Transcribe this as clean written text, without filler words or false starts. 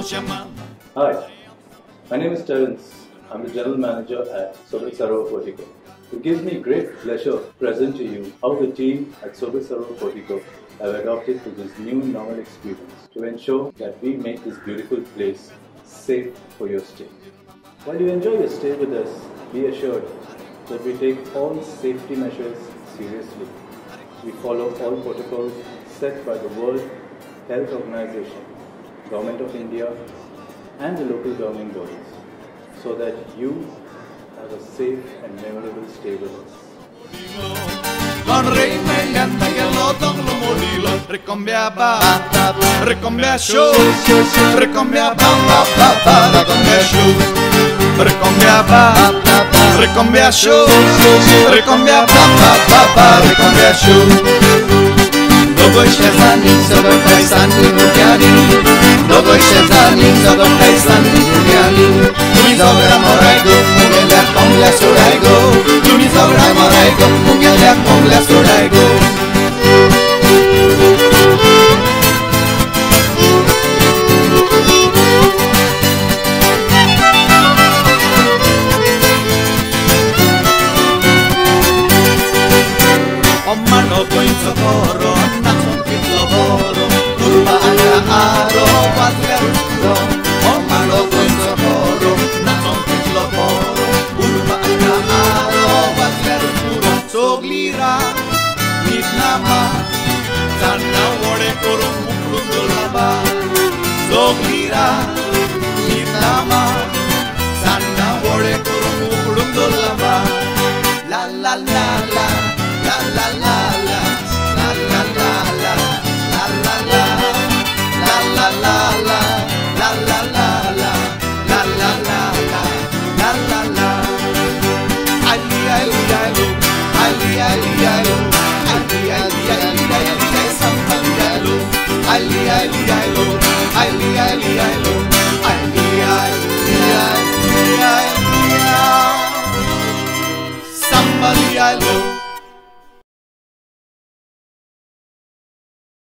Hi, my name is Terence. I'm the General Manager at Sobhit Sarovar Portico. It gives me great pleasure to present to you how the team at Sobhit Sarovar Portico have adopted to this new normal experience to ensure that we make this beautiful place safe for your stay. While you enjoy your stay with us, be assured that we take all safety measures seriously. We follow all protocols set by the World Health Organization, Government of India and the local governing bodies so that you have a safe and memorable stay with us. Dogoj się za nim, zobaczaj sami mówiali. Dogoj się za nim, zobaczaj sami mówiali. Tumi zogra morajgo, mówię jak pomle surajgo. Tumi zogra morajgo, mówię jak pomle surajgo. Omano końco poro, na ząbki loboro, kurwa aro, wadlerustro. Omano końco poro, na ząbki loboro, kurwa aro, wadlerustro. Soglira, nit nama, zanna wore koro muklu dolaba. Soglira, nit nama, zanna wore koro muklu dolaba. La la la la. La la la